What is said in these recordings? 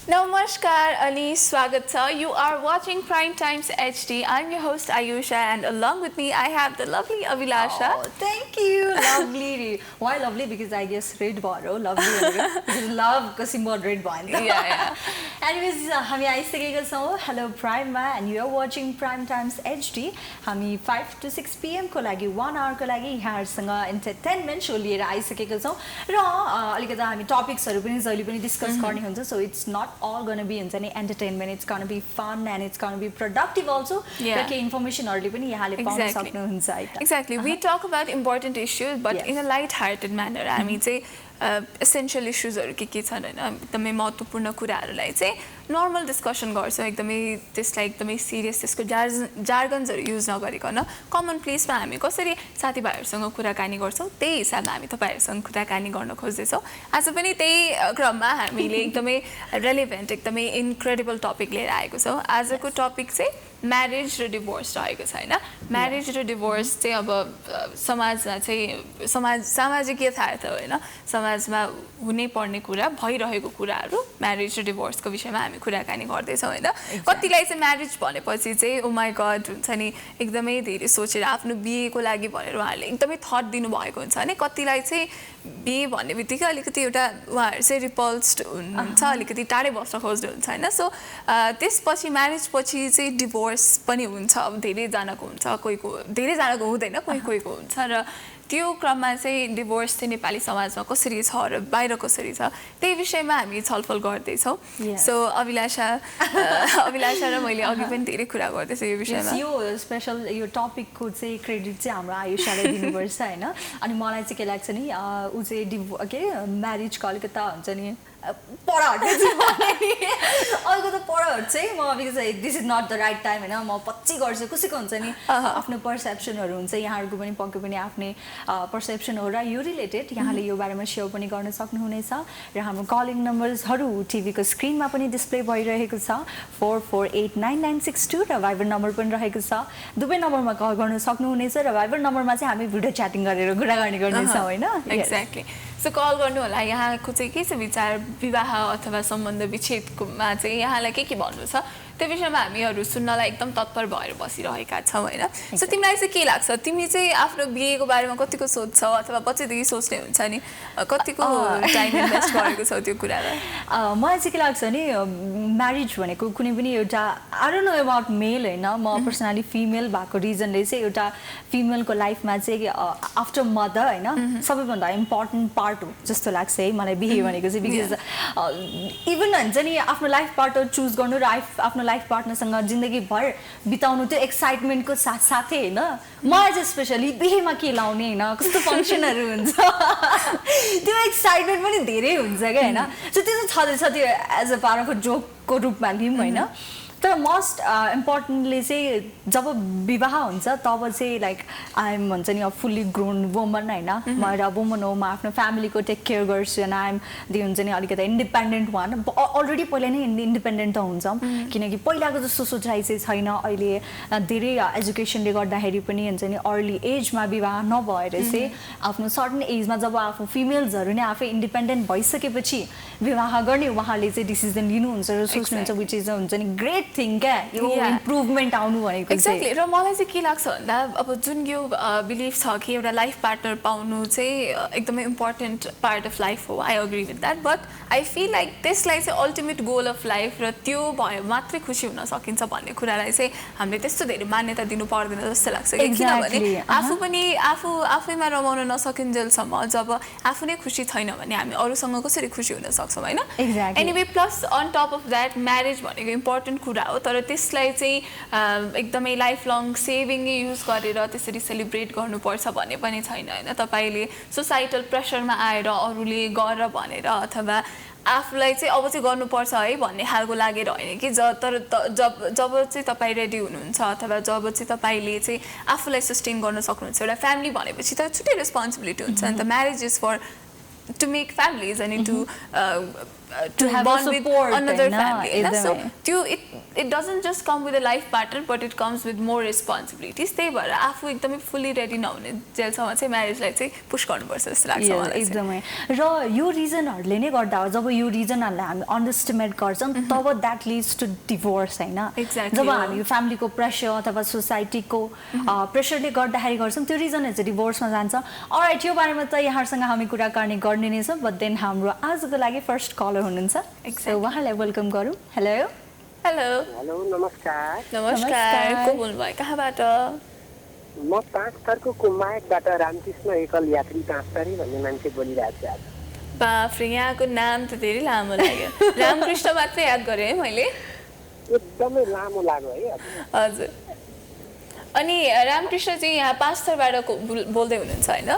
Namaskar, Ali. Swagata. You are watching Prime Times HD. I'm your host Ayusha, and along with me, I have the lovely Avilasha. Oh, thank you. Lovely. Why lovely? Because I guess red baro. Lovely. Because love ko symbol red baro. Yeah. Anyways, हामी आइसकेका छौँ Hello Prime मा and you are watching Prime Times HD. हामी 5 to 6 PM को लागि 1 hour को लागि यहाँहरुसँग entertainment show लिएर आइसकेका छौँ र अलिकति हामी टपिक्सहरु पनि जहिले पनि डिस्कस गर्ने हुन्छ. So it's not all going to be हुन्छ नि entertainment. It's going to be fun and it's going to be productive also. Yeah. र के इन्फर्मेसनहरुले पनि यहाँले पाउन सक्नुहुन्छ है त. Exactly. We talk about important issues, but in a light-hearted manner. हामी चाहिँ essential issuesहरु के छन् हैन एकदमै महत्त्वपूर्ण कुराहरुलाई चाहिँ नर्मल डिस्कसन गर्छौं एकदमै त्यसलाई एकदमै सिरियस त्यसको जार्गन्सहरु युज नगरिकन कमन प्लेसमा हामी कसरी साथीभाइहरुसँग कुराकानी गर्छौं त्यही हिसाबमा हामी तपाईहरुसँग कुराकानी गर्न खोज्दै छौं आज पनि त्यही क्रममा हामीले एकदमै रेलेभेन्ट एकदमै इन्क्रेडिबल टपिक लिएर आएको छौं आजको टपिक चाहिँ म्यारेज र डिभोर्स रहेको छ हैन म्यारेज र डिभोर्स चाहिँ अब समाजमा चाहिँ सामाजिक यथार्थ हो हैन समाजमा हुनै पर्ने कुरा भइरहेको कुराहरु म्यारेज र डिभोर्सको विषयमा हामी कुराकानी गर्दै छौं हैन कतिलाई चाहिँ म्यारेज भनेपछि चाहिँ ओ माय गॉड हुन्छ नि एकदमै धेरै सोचेर आफ्नो बिहेको लागि भनेर उहाँहरुले एकदमै थट दिनु भएको हुन्छ हैन कतिलाई चाहिँ बिहे भन्नेबित्तिकै अलिकति एउटा उहाँहरु चाहिँ रिपल्स्ड हुन्छ अलिकति टाढै बस्न खोज्नुहुन्छ हैन सो त्यसपछि म्यारेज पछि चाहिँ डिभोर्स पनि हुन्छ अब धेरै जनाको हुन्छ कोहीको धेरै जनाको हुँदैन कोहीको हुन्छ र त्यो क्रममा चाहिँ डिभोर्स चाहिँ नेपाली समाजमा कसरी छ र बाहिर कसरी छ त्यही विषयमा हामी छलफल गर्दै छौं सो अभिलाषा र मैले अघि पनि धेरै कुरा गर्दै छु यो विषयमा यो स्पेशल यो टपिकको चाहिँ क्रेडिट चाहिँ हाम्रो आयुषालाई दिनुपर्छ हैन अनि मलाई चाहिँ के लाग्छ नि उ चाहिँ म्यारेजको अलिकता हुन्छ नि पढाहट अहिलेको त पढाहट चाहिँ म because this is not the right time हैन म पछि गर्छु कसैको हुन्छ नि आफ्नो पर्सेप्सनहरु हुन्छ यहाँहरुको पनि पक्कै पनि आफ्नै पर्सेप्सन हो र यो रिलेटेड यहाँले यो बारेमा सेयर पनि गर्न सक्नुहुनेछ र हाम्रो कलिङ नम्बर्सहरु टिभीको स्क्रिनमा पनि डिस्प्ले भइरहेको छ 44899962 र भाइबर नम्बर पनि रहेको छ दुवै नम्बरमा कल गर्न सक्नुहुनेछ र भाइबर नम्बरमा चाहिँ हामी भिडियो च्याटिङ गरेर कुराकानी गर्नेछौँ हैन एक्ज्याक्टली सो कल गर्नु होला यहाँको चाहिँ के छ विचार विवाह अथवा सम्बन्ध विच्छेदमा चाहिँ यहाँलाई के भन्नु छ त्यो विषयमा हामीहरु सुन्नलाई एकदम तत्पर भएर बसिरहेका छौं हैन सो तिमीलाई चाहिँ के लाग्छ तिमी चाहिँ आफ्नो बिहेको बारेमा कतिको सोच्छौ अथवा बच्चैदेखि सोच्ने हुन्छ नि कतिको टाइम इन्भेस्ट गरेको छौ त्यो कुरालाई मलाई चाहिँ के लाग्छ नि म्यारेज भनेको कुनै पनि एउटा I don't know about male हैन म पर्सनली फिमेल भएको रिजनले चाहिँ एउटा फिमेलको लाइफमा चाहिँ आफ्टर मदर हैन सबैभन्दा इम्पोर्टेन्ट पार्ट हो जस्तो लाग्छ है मलाई बिहे भनेको चाहिँ बिकज इभन हुन्छ नि आफ्नो लाइफ पार्टनर चुज गर्नु र आफ्नो लाइफ पार्टनरसँग जिन्दगी भर बिताउनु त्यो एक्साइटमेन्टको साथसाथै हैन मलाई चाहिँ स्पेशली बिहेमा के लाउने हैन कस्तो फंक्सनहरु हुन्छ त्यो एक्साइटमेन्ट पनि धेरै हुन्छ के हैन सो त्यो चाहिँ छँदैछ त्यो एज अ पार्ट अफ जोकको रूपमा लिम हैन तर मोस्ट इम्पोर्टेन्टली चाहिँ जब विवाह हुन्छ तब चाहिँ लाइक आई एम भन्छ नि फुल्ली ग्रोन वुमन हैन म एउटा वुमन हो म आफ्नो फ्यामिलीको टेक केयर गर्छु एन्ड आई एम दि हुन्छ नि अलिकति इन्डिपेन्डेन्ट वान अलरेडी पहिला नै इन्डिपेन्डेन्ट त हुन्छौँ किनकि पहिलाको जस्तो सोचाइ चाहिँ छैन अहिले धेरै एजुकेसनले गर्दाखेरि पनि हुन्छ नि अर्ली एजमा विवाह नभएर चाहिँ आफ्नो सर्टन एजमा जब आफू फिमेल्सहरू नै आफै इन्डिपेन्डेन्ट भइसकेपछि विवाह गर्ने उहाँले चाहिँ डिसिजन लिनुहुन्छ र सोच्नुहुन्छ विच इज हुन्छ नि ग्रेट थिङ क्या यो इम्प्रुभमेन्ट आउनु भनेको एक्ज्याक्टली र मलाई चाहिँ के लाग्छ भन्दा अब जुन यो बिलिफ छ कि एउटा लाइफ पार्टनर पाउनु चाहिँ एकदमै इम्पोर्टेन्ट पार्ट अफ लाइफ हो I agree with that but I feel like त्यसलाई चाहिँ अल्टिमेट गोल अफ लाइफ र त्यो भयो मात्रै खुसी हुन सकिन्छ भन्ने कुरालाई चाहिँ हामीले त्यस्तो धेरै मान्यता दिनु पर्दैन जस्तो लाग्छ किनभने आफू पनि आफैमा रमाउन नसकिन्जेलसम्म जब आफू नै खुसी छैन भने हामी अरूसँग कसरी खुसी हुन सक्छौँ होइन anyway plus on top of that marriage भनेको इम्पोर्टेन्ट कुरा हो तर त्यसलाई चाहिँ एकदमै लाइफ लङ सेभिङ युज गरेर त्यसरी सेलिब्रेट गर्नुपर्छ भन्ने पनि छैन हैन तपाईले सोसाइटल प्रेसरमा आएर अरूले गर भनेर अथवा आफूलाई चाहिँ अब चाहिँ गर्नुपर्छ है भन्ने खालको लागेर हैन कि जब चाहिँ तपाईँ रेडी हुनुहुन्छ अथवा जब चाहिँ तपाईले चाहिँ आफूलाई सस्टेन गर्न सक्नुहुन्छ एउटा फ्यामिली भनेपछि त छुट्टै रेस्पोन्सिबिलिटी हुन्छ नि त marriage is for to make families and to to have a bond with support, another हैन? family हैन? So एकदमै। it doesn't just come with a life partner but it comes with more responsibilities. त्यही भएर आफू एकदमै fully ready नहुने जेलसम्म चाहिँ म्यारेजलाई चाहिँ पुश गर्नुपर्छ जस्तो लाग्छ Yes, मलाई चाहिँ। एकदमै र यो रिजनहरूले नै गर्दा हो जब यो रिजनहरूलाई हामी अन्डरस्टिमेट गर्छौँ तब द्याट लिड्स टु डिभोर्स होइन Exactly, जब हो। हामी फ्यामिलीको प्रेसर अथवा सोसाइटीको प्रेसरले गर्दाखेरि गर्छौँ त्यो रिजनहरू चाहिँ डिभोर्समा जान्छ। अलराइट, यो बारेमा त यहाँहरूसँग हामी कुराकानी गर्ने नै छौँ, बट देन हाम्रो आजको लागि फर्स्ट कलर हुनुहुन्छ, सो उहाँलाई वेलकम गरौँ। हेलो हेलो हेलो नमस्कार नमस्कार, को बोल्नुभयो, कहाँबाट? म पाँचथरको कुमायकबाट रामकृष्ण एकल यात्री पाँचथरी भन्ने मान्छे बोलिरहेको छु आज। बाफ्रे, यहाँको नाम त धेरै लामो लाग्यो। रामकृष्ण मात्रै याद गरेँ है मैले। एकदमै लामो लाग्यो है। हजुर, अनि रामकृष्णजी यहाँ पाँचथरबाट बोल्दै हुनुहुन्छ होइन?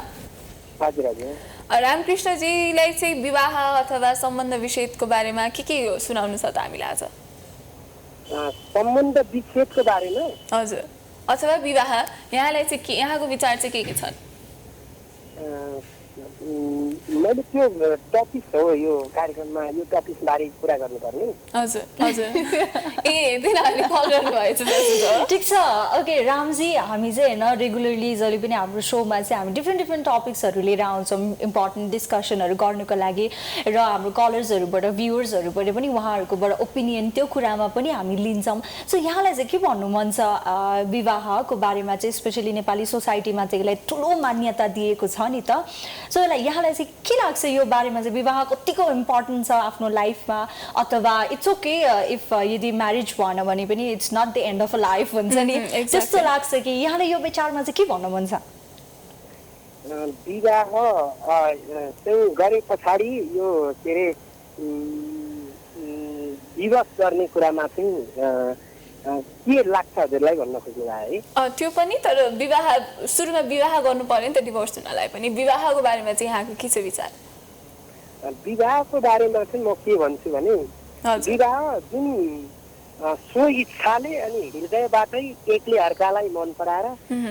हजुर हजुर। रामकृष्णजीलाई चाहिँ विवाह अथवा सम्बन्ध विच्छेदको बारेमा के सुनाउनु छ त हामीलाई आज? सम्बन्ध विच्छेदको बारेमा? हजुर, अथवा विवाह, यहाँलाई चाहिँ के, यहाँको विचार चाहिँ के छन्? मैले त्यो टपिक हो यो कार्यक्रममा, यो टपिक बारे कुरा गर्नुपर्ने। हजुर हजुर, ए तिनीहरूले कल गर्नुभएछ। ठिक छ, ओके रामजी, हामी चाहिँ होइन रेगुलरली जहिले पनि हाम्रो सोमा चाहिँ हामी डिफ्रेन्ट टपिक्सहरू लिएर आउँछौँ इम्पोर्टेन्ट डिस्कसनहरू गर्नुको लागि, र हाम्रो कलर्सहरूबाट भ्युवर्सहरूबाट पनि उहाँहरूकोबाट ओपिनियन त्यो कुरामा पनि हामी लिन्छौँ। सो यहाँलाई चाहिँ के भन्नु मन छ विवाहको बारेमा चाहिँ, स्पेसली नेपाली सोसाइटीमा चाहिँ यसलाई ठुलो मान्यता दिएको छ नि त, सो यहाँलाई चाहिँ के लाग्छ यो बारेमा चाहिँ विवाह कतिको इम्पोर्टेन्ट छ आफ्नो लाइफमा, अथवा इट्स ओके इफ यदि म्यारेज भएन भने पनि it's not the end of a life हुन्छ नि, त्यस्तो लाग्छ कि यहाँलाई यो विचारमा चाहिँ के भन्नु मन छ? विवाह चाहिँ गरे पछाडि यो के अरे दिवस गर्ने कुरामा चाहिँ के लाग्छ हजुरलाई भन्न खोज्नु भयो है? त्यो पनि, तर विवाह सुरुमा विवाह गर्नु पर्यो नि त डिभोर्स हुनलाई पनि। विवाहको बारेमा चाहिँ यहाँको के छ विचार? विवाहको बारेमा चाहिँ म के भन्छु भने, विवाह जुन सो इच्छाले अनि हृदयबाटै एकले अर्कालाई मन पराएर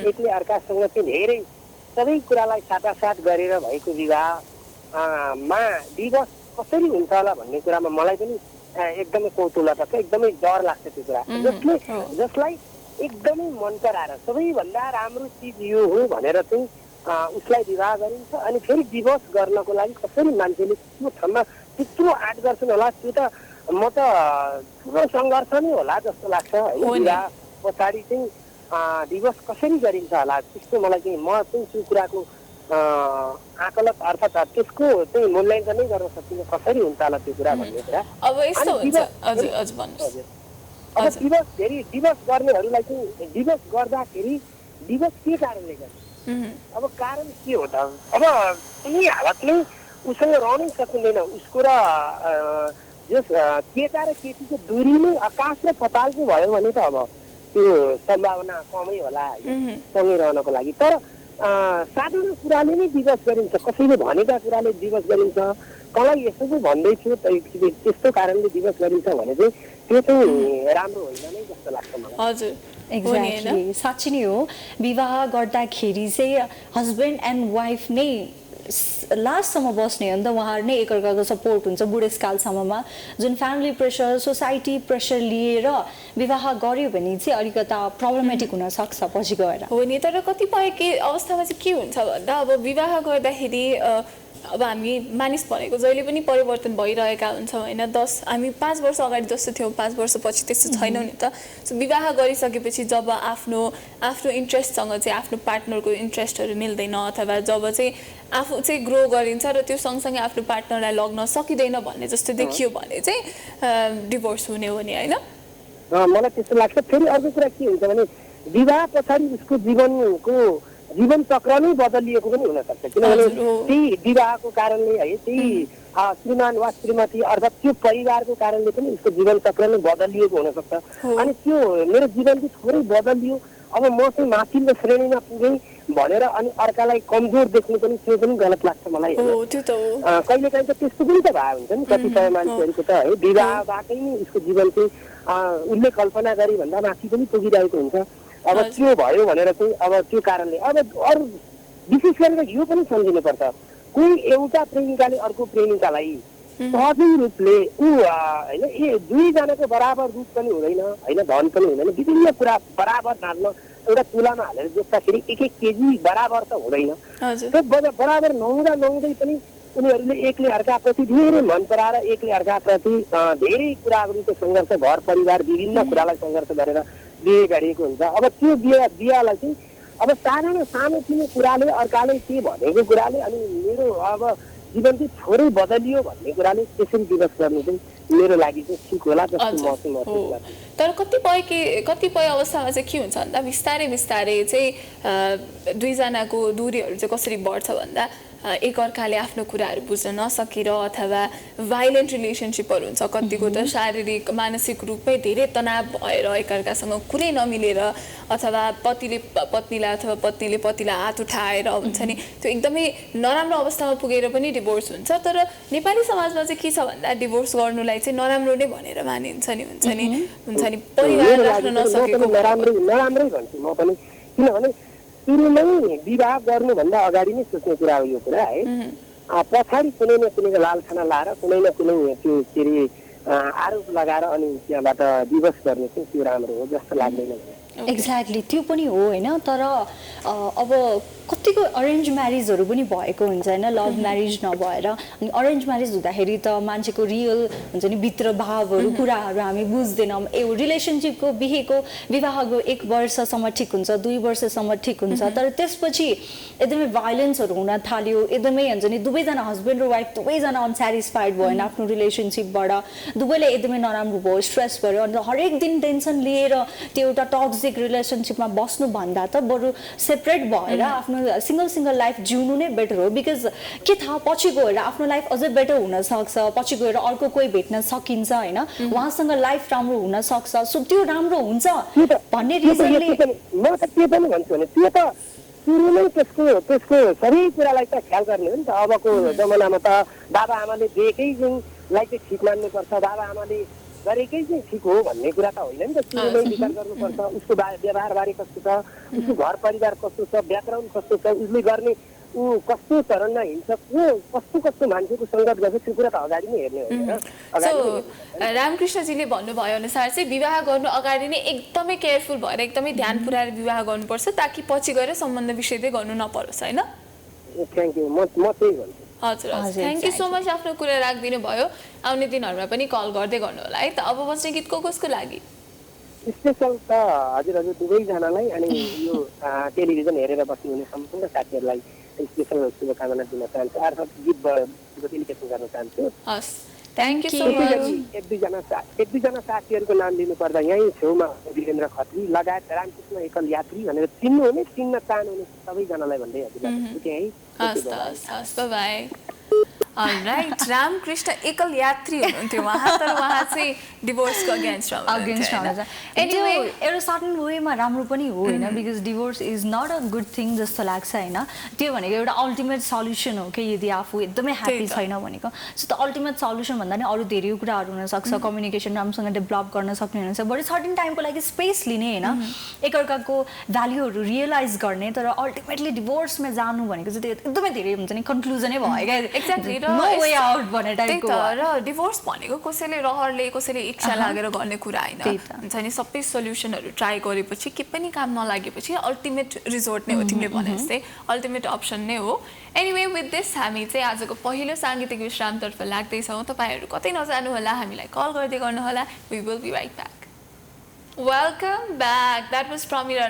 एकले अर्कासँग चाहिँ धेरै सबै कुरालाई साटासाट गरेर भएको विवाहमा दिवस कसरी हुन्छ होला भन्ने कुरामा मलाई पनि एकदमै कौतूहलता छ, एकदमै डर लाग्छ त्यो कुरा। जसलाई एकदमै मन पराएर सबैभन्दा राम्रो चिज यो हो भनेर चाहिँ उसलाई विवाह गरिन्छ, अनि फेरि दिवस गर्नको लागि कसरी मान्छेले त्यो ठाउँमा त्यत्रो आँट गर्छन् होला, त्यो त म त ठुलो सङ्घर्ष नै होला जस्तो लाग्छ होइन। विवाह पछाडि चाहिँ दिवस कसरी गरिन्छ होला त्यस्तो मलाई चाहिँ, म चाहिँ त्यो कुराको आकलन अर्थात् त्यसको चाहिँ मूल्याङ्कनै गर्न सकिन्छ कसरी हुन्छ होला त्यो कुरा भन्ने कुरा। अब यस्तो हुन्छ, हजुर हजुर भन्नुहोस्। अब दिवस फेरि दिवस गर्नेहरूलाई चाहिँ दिवस गर्दाखेरि दिवस के कारणले गर्छ? अब कारण के हो त? अब कुनै हालतमै उसँग रहनै सकिँदैन, उसको र जस केटा र केटीको दूरी नै आकाश र पतालको भयो भने त अब त्यो सम्भावना कमै होला सँगै रहनको लागि। तर साधारण कुराले नै दिवस गरिन्छ, कसैले भनेका कुराले दिवस गरिन्छ, मलाई यसो चाहिँ भन्दैछु त्यस्तो कारणले दिवस गरिन्छ भने चाहिँ त्यो चाहिँ राम्रो होइन नै जस्तो लाग्छ मलाई। हजुर एक्ज्याक्टली, साँच्ची नै हो। विवाह गर्दाखेरि चाहिँ हस्बेन्ड एन्ड वाइफ नै लास्टसम्म बस्ने हो नि त, उहाँहरू नै एकअर्काको सपोर्ट हुन्छ बुढेसकालसम्ममा। जुन फ्यामिली प्रेसर सोसाइटी प्रेसर लिएर विवाह गर्यो भने चाहिँ अलिकता प्रब्लमेटिक हुनसक्छ पछि गएर। हो नि, तर कतिपय के अवस्थामा चाहिँ के हुन्छ भन्दा अब विवाह गर्दाखेरि अब हामी मानिस भनेको जहिले पनि परिवर्तन भइरहेका हुन्छौँ होइन। हामी 5 वर्ष अगाडि जस्तो थियौँ 5 वर्षपछि त्यस्तो छैनौँ नि त। सो विवाह गरिसकेपछि जब आफ्नो इन्ट्रेस्टसँग चाहिँ आफ्नो पार्टनरको इन्ट्रेस्टहरू मिल्दैन, अथवा जब चाहिँ आफू चाहिँ ग्रो गरिन्छ र त्यो सँगसँगै आफ्नो पार्टनरलाई लग्न सकिँदैन भन्ने जस्तो देखियो भने चाहिँ डिभोर्स हुने हो नि होइन। मलाई त्यस्तो लाग्छ। फेरि अर्को कुरा के हुन्छ भने विवाह पछाडि उसको जीवन चक्र नै बदलिएको पनि हुनसक्छ, किनभने त्यही विवाहको कारणले है त्यही श्रीमान वा श्रीमती अर्थात् त्यो परिवारको कारणले पनि उसको जीवन चक्र नै बदलिएको हुनसक्छ। अनि त्यो मेरो जीवन चाहिँ थोरै बदलियो, अब म चाहिँ माथिल्लो श्रेणीमा पुगेँ भनेर अनि अर्कालाई कमजोर देख्नु पनि त्यो पनि गलत लाग्छ मलाई। कहिलेकाहीँ त त्यस्तो पनि त भए हुन्छ नि कतिपय मान्छेहरूको त है, विवाहबाटै नै उसको जीवन चाहिँ उसले कल्पना गरे भन्दा माथि पनि पुगिरहेको हुन्छ। अब त्यो भयो भनेर चाहिँ अब त्यो कारणले अब अरू विशेष गरेर यो पनि सम्झिनुपर्छ, कोही एउटा प्रेमिकाले अर्को प्रेमिकालाई सहजै रूपले ऊ होइन दुईजनाको बराबर रूप पनि हुँदैन होइन धन पनि हुँदैन विभिन्न कुरा बराबर नाच्न एउटा तुलामा हालेर जोत्दाखेरि एक केजी बराबर त हुँदैन बराबर नहुँदै पनि उनीहरूले एकले अर्काप्रति धेरै मन पराएर एकले अर्काप्रति धेरै कुराहरूको सङ्घर्ष घर परिवार विभिन्न कुरालाई सङ्घर्ष गरेर बिहे गरिएको हुन्छ अब त्यो बिहालाई चाहिँ अब सानोतिनो कुराले अर्काले के भनेको कुराले अनि मेरो अब जीवन चाहिँ थोरै बदलियो भन्ने कुराले त्यसरी दिवस गर्नु चाहिँ मेरो लागि चाहिँ ठिक होला जस्तो म चाहिँ महसुस गर्छु। तर कतिपय अवस्थामा चाहिँ के हुन्छ भन्दा बिस्तारै चाहिँ दुईजनाको दूरीहरू चाहिँ कसरी बढ्छ भन्दा एकअर्काले आफ्नो कुराहरू बुझ्न नसकेर अथवा भाइलेन्ट रिलेसनसिपहरू हुन्छ कतिको त शारीरिक मानसिक रूपमै धेरै तनाव भएर एकअर्कासँग कुरै नमिलेर अथवा पतिले पत्नीलाई अथवा पत्नीले पतिलाई हात उठाएर हुन्छ नि त्यो एकदमै नराम्रो अवस्थामा पुगेर पनि डिभोर्स हुन्छ। तर नेपाली समाजमा चाहिँ के छ भन्दा डिभोर्स गर्नुलाई चाहिँ नराम्रो नै भनेर मानिन्छ नि हुन्छ नि परिवार राख्न नसकेको नराम्रै भन्छु म पनि किनभने सुरुमै विवाह गर्नुभन्दा अगाडि नै सोच्ने कुरा हो यो कुरा है पछाडि कुनै न कुनैको लालखाना लाएर कुनै न कुनै त्यो के अरे आरोप लगाएर अनि त्यहाँबाट डिभोर्स गर्ने चाहिँ त्यो राम्रो हो जस्तो लाग्दैन। एक्ज्याक्टली त्यो पनि हो होइन तर अब कतिको अरेन्ज म्यारिजहरू पनि भएको हुन्छ होइन लभ म्यारिज नभएर अनि अरेन्ज म्यारिज हुँदाखेरि त मान्छेको रियल हुन्छ नि भित्र भावहरू कुराहरू हामी बुझ्दैनौँ रिलेसनसिपको विवाहको 1 वर्षसम्म ठिक हुन्छ 2 वर्षसम्म ठिक हुन्छ तर त्यसपछि एकदमै भाइलेन्सहरू हुन थाल्यो एकदमै हुन्छ नि दुवैजना हस्बेन्ड र वाइफ दुवैजना अनसेटिस्फाइड भयो आफ्नो रिलेसनसिपबाट दुवैले एकदमै नराम्रो भयो स्ट्रेस भयो अनि हरेक दिन टेन्सन लिएर त्यो एउटा टक्सिक रिलेसनसिपमा बस्नुभन्दा त बरु सेपरेट भएर आफ्नो सिंगल लाइफ जिउनु नै बेटर हो बिकज के थाहा पछि गएर आफ्नो लाइफ अझै बेटर हुन सक्छ पछि गएर अर्को कोही भेट्न सकिन्छ होइन उहाँसँग लाइफ राम्रो हुन सक्छ सो त्यो राम्रो हुन्छ भन्ने रिजनले म त के पनि भन्छु भने त्यो त सुरुमै त्यसको सबै कुरालाई त ख्याल गर्ने हो नि त अबको जमानामा त बाबा आमाले दिएकै लाई चाहिँ ठिक मान्नुपर्छ बाबा आमाले गरेकै चाहिँ ठिक हो भन्ने कुरा त होइन नि त सुरुमै विचार गर्नुपर्छ उसको व्यवहारबारे कस्तो छ उसको घर परिवार कस्तो छ ब्याकग्राउन्ड कस्तो छ उसले गर्ने ऊ कस्तो चरणमा हिँड्छ को कस्तो मान्छेको सङ्गत गर्छ त्यो कुरा त अगाडि नै हेर्ने हो रामकृष्णजीले भन्नुभयो अनुसार चाहिँ विवाह गर्नु अगाडि नै एकदमै केयरफुल भएर एकदमै ध्यान पुर्याएर विवाह गर्नुपर्छ ताकि पछि गएर सम्बन्ध विच्छेदै गर्नु नपरोस् होइन। थ्याङ्क यू म त्यही भन्छु। हजुर थ्याङ्क यू सो मच आफ्नो कुरा राखिदिनु भयो आउने दिनहरूमा पनि कल गर्दै गर्नु होला है त। अब बस्ने गीत कसको लागि स्पेसल त हजुर दुवैजनालाई अनि यो टेलिभिजन हेरेर बस्नुहुने सम्पूर्ण साथीहरूलाई स्पेसल शुभकामना दिन चाहन्छु अर्थात् गीत डेलिकेसन गर्न चाहन्छु। हस् थ्याङ्क यू सो मच। एक दुईजना साथीहरूको नाम लिनुपर्दा यहीँ छेउमा वीरेन्द्र खत्री लगायत रामकृष्ण एकल यात्री भनेर चिन्नुहुने चिन्न चाहनुहुने सबैजनालाई भन्दै हजुरलाई छुट्याएँ है। हस् बाई। राइट रामकृष्ण एकल यात्री हुनुहुन्थ्यो उहाँ तर उहाँ चाहिँ डिभोर्सको अगेन्स्टमा एनिवे एउटा सर्टन वेमा राम्रो पनि हो होइन because divorce is not a good thing जस्तो लाग्छ होइन त्यो भनेको एउटा अल्टिमेट सल्युसन हो कि यदि आफू एकदमै ह्याप्पी छैन भनेको सो त अल्टिमेट सल्युसन भन्दा नि अरू धेरै कुराहरू हुनसक्छ कम्युनिकेसन राम्रोसँग डेभलप गर्न सक्ने हुनुहुन्छ बट सर्टन टाइमको लागि स्पेस लिने होइन एकअर्काको भ्याल्युहरू रियलाइज गर्ने तर अल्टिमेटली डिभोर्समा जानु भनेको चाहिँ त्यो एकदमै धेरै हुन्छ नि कन्क्लुजनै भयो क्या एक्ज्याक्टली र डिभोर्स भनेको कसैले रहरले कसैले इच्छा लागेर गर्ने कुरा होइन हुन्छ नि सबै सोल्युसनहरू ट्राई गरेपछि के पनि काम नलागेपछि अल्टिमेट रिजोर्ट नै हो तिमीले भने जस्तै अल्टिमेट अप्सन नै हो। एनिवे विथ दिस हामी चाहिँ आजको पहिलो साङ्गीतिक विश्रामतर्फ लाग्दैछौँ तपाईँहरू कतै नजानु होला हामीलाई कल गर्दै गर्नुहोला we will be right back. Welcome back. That was Pramila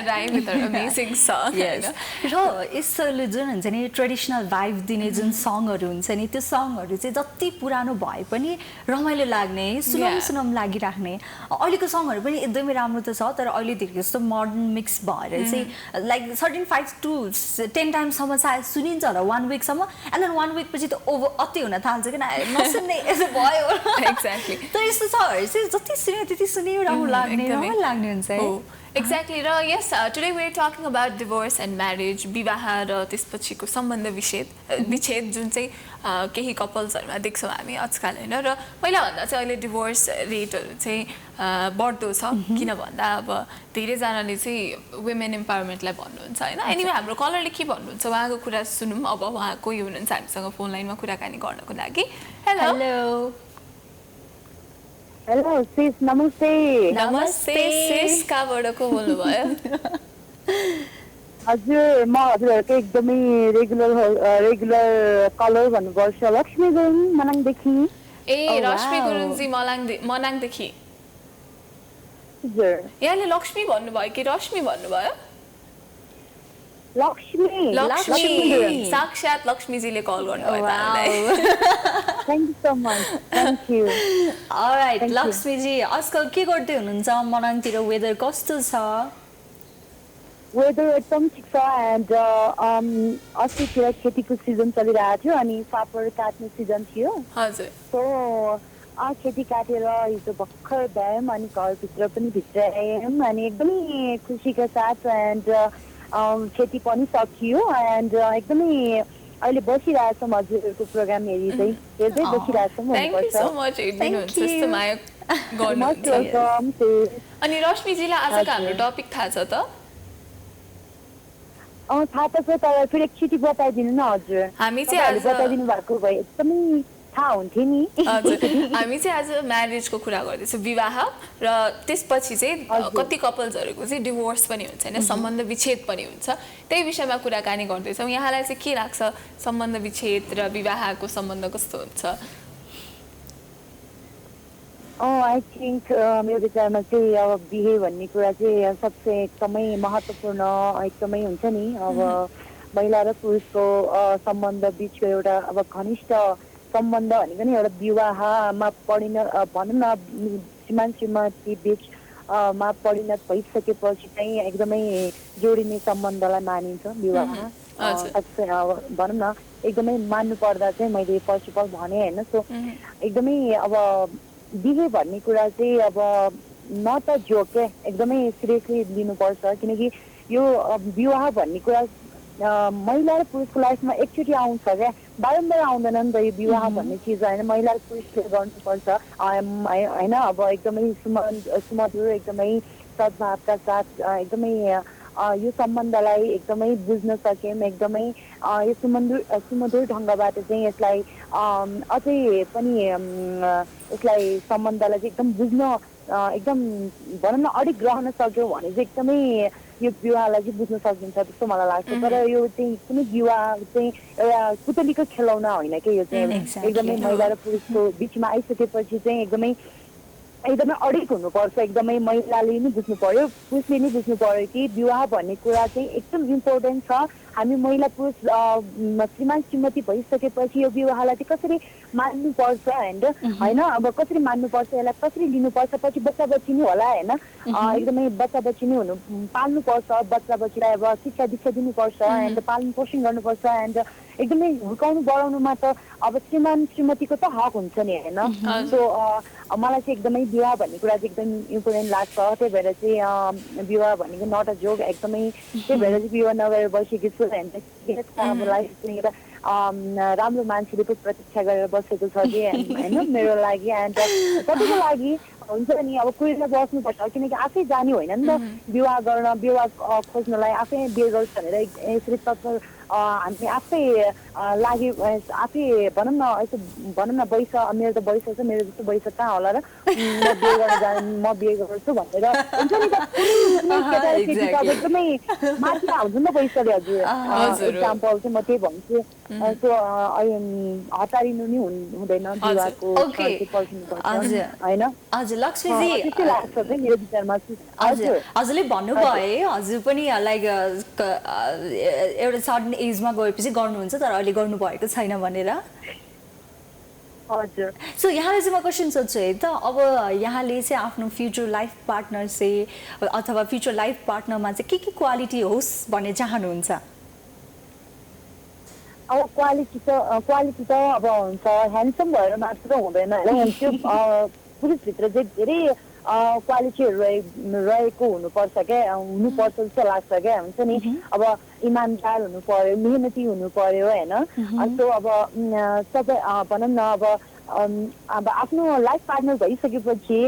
Rai with her amazing song. Yes. र यसले जुन हुन्छ नि ट्रेडिसनल भाइब दिने जुन सङहरू हुन्छ नि त्यो सङहरू चाहिँ जति पुरानो भए पनि रमाइलो लाग्ने सुनम लागिराख्ने अहिलेको सङहरू पनि एकदमै राम्रो त छ तर अहिले धेरै जस्तो मोडर्न मिक्स भएर चाहिँ लाइक 5 to 10 टाइम्ससम्म सायद सुनिन्छ होला 1 विकसम्म एन्ड देन 1 विक पछि त अति हुन थाल्छ किन नसुन्ने यस्तो भयो एक्ज्याक्टली तर यस्तो छ चाहिँ जति सुन्यो त्यति सुन्यो पनि राम्रो लाग्ने रमाइलो लाग्ने हुन्छ है एक्ज्याक्टली र yes today we are talking about divorce and marriage विवाह र त्यसपछिको सम्बन्ध विच्छेद जुन चाहिँ केही कपल्सहरूमा देख्छौँ हामी आजकल होइन र पहिलाभन्दा चाहिँ अहिले डिभोर्स रेटहरू चाहिँ बढ्दो छ किन भन्दा अब धेरैजनाले चाहिँ वुमेन इम्पावरमेन्टलाई भन्नुहुन्छ होइन एनिवे हाम्रो कलरले के भन्नुहुन्छ उहाँको कुरा सुनौँ अब उहाँ कोही हुनुहुन्छ हामीसँग फोन लाइनमा कुराकानी गर्नको लागि हेलो हेलो सिस नमस्ते नमस्ते सिस कहाँबाट को बोल्नुभयो हजुर म हजुरहरूको एकदमै रेगुलर कलर भन्नुपर्छ लक्ष्मी गुरुङ मनाङदेखि ए रश्मि गुरुङजी मनाङदेखि हजुर यहाँले लक्ष्मी भन्नुभयो कि रश्मि भन्नुभयो लक्ष्मी साक्षात् लक्ष्मीजीले कल गर्नुभयो thank you so much thank you alright Lakshmiji आजकल के गर्दै हुनुहुन्छ मनाङतिर वेदर कस्तो छ वेदर एकदम ठिक छ एन्ड अस्तितिर खेतीको सिजन चलिरहेको थियो अनि फापर काट्ने सिजन थियो हजुर सो खेती काटेर हिजो भर्खर भ्यायौँ अनि घरभित्र पनि भित्र आयौँ अनि एकदमै खुसीका साथ एन्ड खेती पनि सकियो एन्ड एकदमै अहिले बसिरहेछौँ हजुरहरूको प्रोग्राम हेर्दै बसिरहेछौँ अनि रश्मिजीलाई आजको हाम्रो टपिक थाहा छ त थाहा त छ तर फेरि एकचोटि बताइदिनु न हजुर हामी चाहिँ बताइदिनु भएको भए एकदमै थाहा हुन्थ्यो नि हजुर हामी चाहिँ आज म्यारेजको कुरा गर्दैछौँ विवाह र त्यसपछि चाहिँ कति कपल्सहरूको चाहिँ डिभोर्स पनि हुन्छ होइन सम्बन्ध विच्छेद पनि हुन्छ त्यही विषयमा कुराकानी गर्दैछौँ यहाँलाई चाहिँ के लाग्छ सम्बन्ध विच्छेद र विवाहको सम्बन्ध कस्तो हुन्छ आई थिङ्क मेरो विचारमा चाहिँ अब बिहे भन्ने कुरा चाहिँ सबसे एकदमै महत्त्वपूर्ण एकदमै हुन्छ नि अब महिला र पुरुषको सम्बन्ध बिचको एउटा अब घनिष्ठ सम्बन्ध भनेको नि एउटा विवाहमा भनौँ न श्रीमान श्रीमती बिचमा परिणत भइसकेपछि चाहिँ एकदमै जोडिने सम्बन्धलाई मानिन्छ विवाह भनौँ न एकदमै मान्नु पर्दा चाहिँ मैले फर्स्ट अफ अल भने होइन सो एकदमै अब बिहे भन्ने कुरा चाहिँ अब न त जोक क्या एकदमै सिरियसली लिनुपर्छ किनकि यो विवाह भन्ने कुरा महिला र पुरुषको लाइफमा एकचोटि आउँछ क्या बारम्बार आउँदैन नि त यो विवाह भन्ने चिज होइन महिला र पुरुषले गर्नुपर्छ होइन अब एकदमै सुमधुर एकदमै सद्भावका साथ एकदमै यो सम्बन्धलाई एकदमै बुझ्न सक्यौँ एकदमै यो सुमधुर ढङ्गबाट चाहिँ यसलाई अझै पनि यसलाई सम्बन्धलाई चाहिँ एकदम बुझ्न एकदम भनौँ न अडिग रहन सक्यौँ भने चाहिँ एकदमै यो विवाहलाई चाहिँ बुझ्न सकिन्छ जस्तो मलाई लाग्छ तर यो चाहिँ कुनै विवाह चाहिँ एउटा पुतलीको खेलौना होइन कि यो चाहिँ एकदमै महिला र पुरुषको बिचमा आइसकेपछि चाहिँ एकदमै अडिग हुनुपर्छ एकदमै महिलाले नि बुझ्नु पर्यो पुरुषले नि बुझ्नु पर्यो कि विवाह भन्ने कुरा चाहिँ एकदम इम्पोर्टेन्ट छ हामी महिला पुरुष श्रीमान श्रीमती भइसकेपछि यो विवाहलाई चाहिँ कसरी मान्नुपर्छ एन्ड होइन अब कसरी मान्नुपर्छ यसलाई कसरी लिनुपर्छ पछि बच्चा बच्ची नै होला होइन एकदमै बच्चा बच्ची नै पाल्नुपर्छ बच्चा बच्चीलाई अब शिक्षा दीक्षा दिनुपर्छ एन्ड पालन पोषण गर्नुपर्छ एन्ड एकदमै हुर्काउनु बढाउनुमा त अब श्रीमान श्रीमतीको त हक हुन्छ नि होइन सो मलाई चाहिँ एकदमै विवाह भन्ने कुरा चाहिँ एकदम इम्पोर्टेन्ट लाग्छ त्यही भएर चाहिँ विवाह भनेको नट अ जोक एकदमै त्यही भएर चाहिँ विवाह नगरेर बसेको छु अब लाइफ चाहिँ एउटा राम्रो मान्छेले पनि प्रतीक्षा गरेर बसेको छ कि होइन मेरो लागि एन्ड सबैको लागि हुन्छ नि अब कुरेर बस्नुपर्छ किनकि आफै जाने होइन नि त विवाह खोज्नलाई आफै बिहे गर्छु भनेर यसरी तत्पर हामी आफै लागि आफै भनौँ न यसो भनौँ न वयस मेरो त वयस छ मेरो जस्तो वयस कहाँ होला र म बिहे गर्छु भनेर हुन्छ नि त एकदमै माथि आउँछ नि त पैसाले हजुर इक्जाम्पल चाहिँ म त्यही भन्छु सो हतारिनु नि हुँदैन विवाहको होइन हजुर लक्ष्मीजी त्यस्तै लाग्छ चाहिँ मेरो विचारमा हजुरले भन्नुभयो हजुर पनि लाइक एउटा सर्टन एजमा गएपछि गर्नुहुन्छ तर अहिले गर्नुभएको छैन भनेर हजुर सो यहाँले चाहिँ म क्वेसन सोध्छु है त अब यहाँले चाहिँ आफ्नो फ्युचर लाइफ पार्टनर चाहिँ अथवा फ्युचर लाइफ पार्टनरमा चाहिँ के क्वालिटी होस् भन्ने चाहनुहुन्छ अब क्वालिटी त अब हुन्छ ह्यान्डसम भएर मात्र हुँदैन होइन त्यो पुरुषभित्र चाहिँ धेरै क्वालिटीहरू रहेको हुनुपर्छ क्या हुनुपर्छ जस्तो लाग्छ क्या हुन्छ नि अब इमान्दार हुनु पर्यो मेहनती हुनु पर्यो होइन सो अब सबै भनौँ न अब आफ्नो लाइफ पार्टनर भइसकेपछि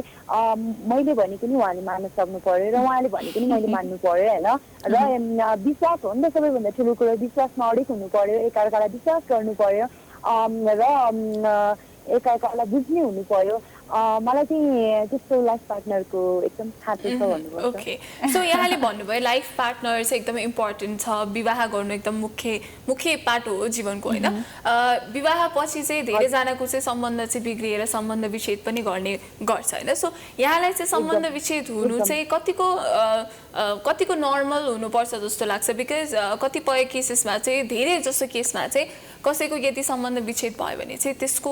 मैले भनेको नि उहाँले मान्न सक्नु पर्यो र उहाँले भनेको नि मैले मान्नु पर्यो होइन र विश्वास हो नि त सबैभन्दा ठुलो कुरो विश्वासमा अडिक हुनु पर्यो एकअर्कालाई विश्वास गर्नु पर्यो र एकअर्कालाई बुझ्ने हुनु पर्यो मलाई चाहिँ त्यस्तो लाइफ पार्टनरको एकदम खाँचो छ भन्नुपर्छ ओके सो यहाँले भन्नुभयो लाइफ पार्टनर चाहिँ एकदमै इम्पोर्टेन्ट छ विवाह गर्नु एकदम मुख्य पाटो हो जीवनको होइन विवाह पछि चाहिँ धेरैजनाको चाहिँ सम्बन्ध चाहिँ बिग्रिएर सम्बन्ध विच्छेद पनि गर्ने गर्छ होइन सो यहाँलाई चाहिँ सम्बन्ध विच्छेद हुनु चाहिँ कतिको नर्मल हुनुपर्छ जस्तो लाग्छ बिकज कतिपय केसेसमा चाहिँ धेरै जस्तो केसमा चाहिँ कसैको यदि सम्बन्ध विच्छेद भयो भने चाहिँ त्यसको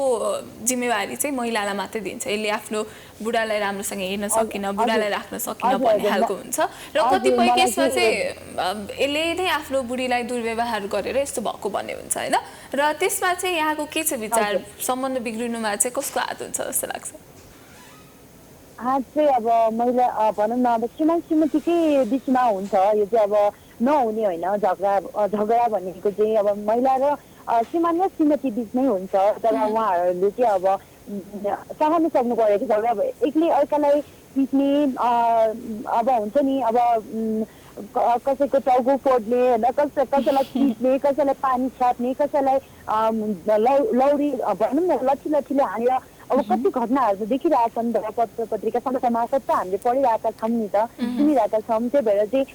जिम्मेवारी चाहिँ महिलालाई मात्रै दिन्छ यसले आफ्नो बुढालाई राम्रोसँग हेर्न सकिन बुढालाई राख्न सकिन भन्ने खालको हुन्छ र कतिपय केसमा चाहिँ यसले नै आफ्नो बुढीलाई दुर्व्यवहार गरेर यस्तो भएको भन्ने हुन्छ होइन र त्यसमा चाहिँ यहाँको के छ विचार सम्बन्ध बिग्रिनुमा चाहिँ कसको हात हुन्छ जस्तो लाग्छ हात चाहिँ अब मैले भनौँ न अब श्रीमान श्रीमतीकै बिचमा हुन्छ यो चाहिँ अब नहुने होइन झगडा भनेको चाहिँ अब महिला र श्रीमान र श्रीमती बिच नै हुन्छ तर उहाँहरूले चाहिँ अब सहन सक्नु पर्यो कि झगडा एक्लै अर्कालाई पिट्ने अब हुन्छ नि अब कसैको टाउको फोड्ने होइन कसैलाई पिट्ने कसैलाई पानी छाप्ने कसैलाई लौरी भनौँ न लट्ठीले हानेर अब कति घटनाहरू देखिरहेको छ नि त पत्र पत्रिका समाचार मार्फत त हामीले पढिरहेका छौँ नि त सुनिरहेका छौँ त्यही भएर चाहिँ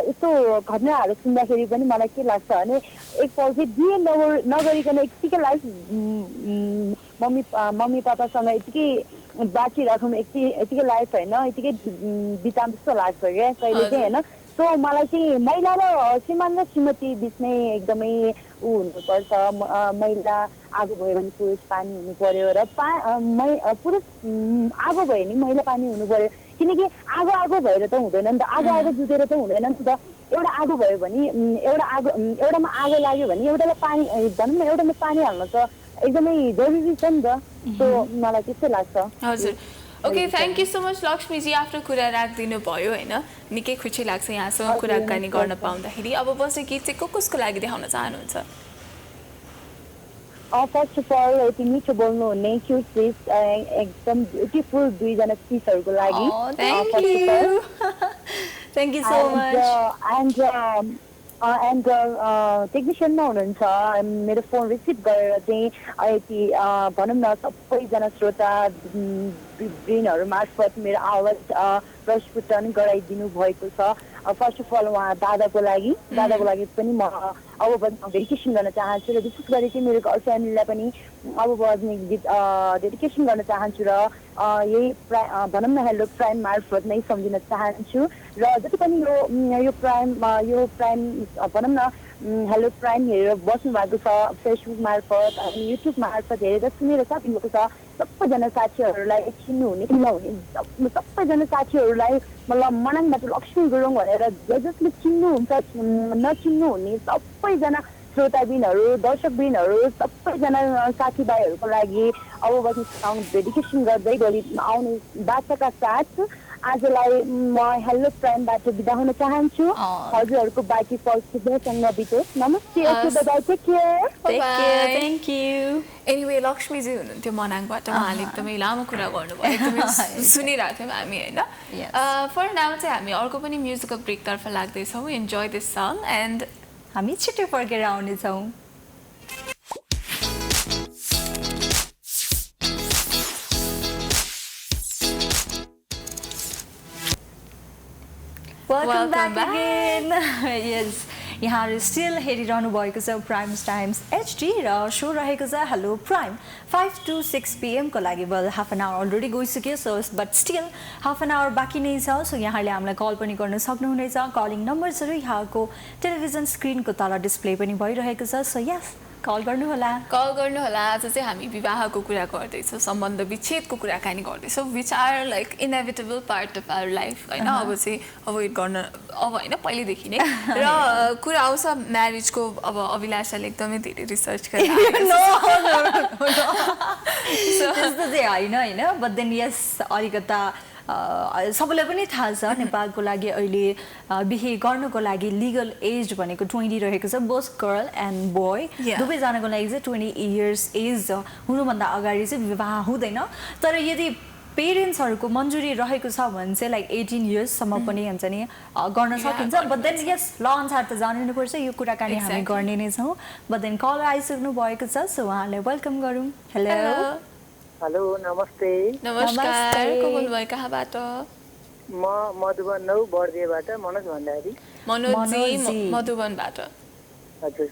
यस्तो घटनाहरू सुन्दाखेरि पनि मलाई के लाग्छ भने एकपल्ट चाहिँ बिहे नगरिकन यतिकै लाइफ मम्मी पापासँग यतिकै बाँचिराखौँ यतिकै लाइफ होइन यतिकै बिताउँ जस्तो लाग्छ क्या कहिले चाहिँ होइन सो मलाई चाहिँ महिला र श्रीमान र श्रीमती बिच नै एकदमै हुनुपर्छ महिला आगो भयो भने पुरुष पानी हुनु पर्यो र पुरुष आगो भयो भने महिला पानी हुनु पर्यो किनकि आगो भएर त हुँदैन नि त आगो जुटेर त हुँदैन नि त एउटा आगो भयो भने एउटामा आगो लाग्यो भने एउटालाई पानी भनौँ न एउटामा पानी हाल्न त एकदमै जरुरी छ नि त सो मलाई त्यस्तै लाग्छ हजुर okay thank you so much Lakshmiji आफ्नो कुरा राखिदिनु भयो होइन निकै खुसी लाग्छ यहाँसँग कुराकानी गर्न पाउँदाखेरि अब बस्ने गीत चाहिँ कसको लागि देखाउन चाहनुहुन्छ फर्स्ट अफ अल यति मिठो बोल्नु हुने क्युट फिस एकदम ब्युटिफुल दुईजना फिसहरूको लागि thank you so much and टेक्निसियनमा हुनुहुन्छ मेरो फोन रिसिभ गरेर चाहिँ यति भनौँ न सबैजना श्रोता ब्रेनहरू मार्फत मेरो आवाज प्रस्फुटन गराइदिनु भएको छ फर्स्ट अफ अल उहाँ दादाको लागि पनि म अब डेडिकेसन गर्न चाहन्छु र विशेष गरी चाहिँ मेरो घर फ्यामिलीलाई पनि अब बज्ने गीत डेडिकेसन गर्न चाहन्छु र यही भनौँ न हेलो प्राइम मार्फत नै सम्झिन चाहन्छु र जति पनि यो प्राइम भनौँ न हेलो प्राइम हेरेर बस्नु भएको छ फेसबुक मार्फत अनि युट्युब मार्फत हेरेर सुनेर साथीहरूको छ सबैजना साथीहरूलाई चिन्नुहुने नहुने सबैजना साथीहरूलाई मतलब मनाङबाट लक्ष्मी गुरुङ भनेर जसले चिन्नुहुन्छ नचिन्नु हुने सबैजना श्रोताबिनहरू दर्शकबिनहरू सबैजना साथीभाइहरूको लागि अब बस्नु डेडिकेसन गर्दै गरी आउने बाचाका साथ आजलाई म हेलो प्राइमबाट बिदा हुन चाहन्छु हजुरहरूको बाँकी फलसँग बितोस् नमस्ते take care thank you anyway Lakshmiji हुनुहुन्थ्यो मनाङबाट उहाँले एकदमै लामो कुरा गर्नुभयो एकदमै सुनिरहेको थियौँ हामी होइन फर नाउ चाहिँ हामी अर्को पनि म्युजिकल ब्रेकतर्फ लाग्दैछौँ इन्जोय दिस सङ एन्ड हामी छिट्टै फर्केर आउनेछौँ Welcome back again. Yes. यहाँहरू स्टिल हेरिरहनु भएको छ प्राइम टाइम्स HD र सो रहेको छ हेलो प्राइम 5 to 6 PM को लागि well half an hour already गइसक्यो so but still half an hour बाँकी नै छ सो यहाँले हामीलाई कल पनि गर्न सक्नुहुनेछ कलिङ नम्बर्सहरू यहाँको टेलिभिजन स्क्रिनको तल डिस्प्ले पनि भइरहेको छ सो यस कल गर्नुहोला। आज चाहिँ हामी विवाहको कुरा गर्दैछौँ, सम्बन्ध विच्छेदको कुराकानी गर्दैछौँ, which are like inevitable part of our life होइन। अब चाहिँ अभोइड गर्न अब होइन पहिल्यैदेखि नै र कुरा आउँछ म्यारिजको। अब अभिलाषाले एकदमै धेरै रिसर्च गरेर त्यस्तो चाहिँ होइन बट देन यस अलिकता सबैलाई पनि थाहा छ नेपालको लागि अहिले बिहे गर्नको लागि लिगल एज भनेको 20 रहेको छ, बोथ गर्ल एन्ड बोय दुवैजनाको लागि चाहिँ 20 इयर्स एज हुनुभन्दा अगाडि चाहिँ विवाह हुँदैन। तर यदि पेरेन्ट्सहरूको मन्जुरी रहेको छ भने चाहिँ लाइक 18 इयर्ससम्म पनि हुन्छ नि गर्न सकिन्छ। बट देन यस ल अनुसार त जानिनुपर्छ, यो कुराकानी हामी गर्ने नै छौँ। बट देन कल आइसक्नु भएको छ, सो उहाँलाई वेलकम गरौँ। हेलो हेलो नमस्ते। नमस्कार, को बोल्नुभयो, कहाँबाट? म मधुबन नौ बर्दियाबाट मनोज भण्डारी। मनोजी मधुबनबाट। हजुर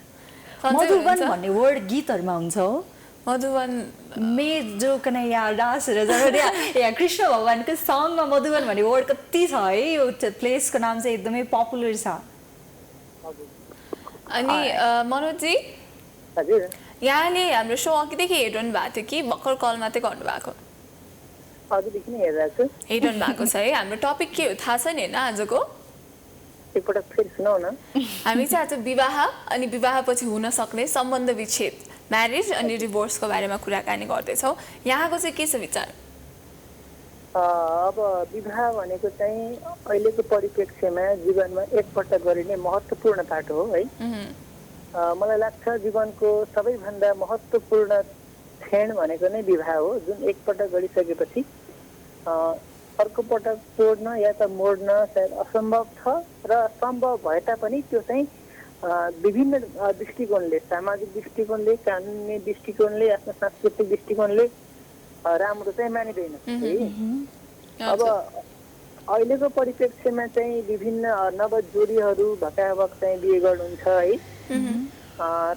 मधुबन भन्ने वर्ड गीतहरूमा हुन्छ हो। मधुबन में जो कन्हैया दास या कृष्ण भगवानको सङमा मधुबन भन्ने वर्ड कति छ है। यो प्लेसको नाम चाहिँ एकदमै पपुलर छ। अनि मनोजी हजुर यहाँले हाम्रो सो अघिदेखि हेरिरहनु भएको थियो कि भर्खर कल मात्रै गर्नुभएको? अघिदेखि नै हेरिरहेको छु। हेरिरहनु भएको छ है। हाम्रो टपिक के हो थाहा छ नि होइन आजको? एकपटक फेरि सुनाउ न। हामी चाहिँ आज विवाह अनि विवाहपछि हुन सक्ने सम्बन्ध विच्छेद, म्यारिज अनि डिभोर्सको बारेमा कुराकानी गर्दैछौँ। यहाँको चाहिँ के छ विचार? अब विवाह भनेको चाहिँ अहिलेको परिप्रेक्ष्यमा जीवनमा एकपटक गरिने महत्त्वपूर्ण पाटो हो है। मलाई लाग्छ जीवनको सबैभन्दा महत्त्वपूर्ण क्षण भनेको नै विवाह हो, जुन एकपटक गरिसकेपछि अर्को पटक तोड्न या त मोड्न सायद असम्भव छ र सम्भव भए तापनि त्यो चाहिँ विभिन्न दृष्टिकोणले, सामाजिक दृष्टिकोणले, कानुनी दृष्टिकोणले, आफ्नो सांस्कृतिक दृष्टिकोणले राम्रो चाहिँ मानिँदैन है। अब अहिलेको परिप्रेक्ष्यमा चाहिँ विभिन्न नवजोडीहरू भकाभक चाहिँ बिहे गर्नुहुन्छ है।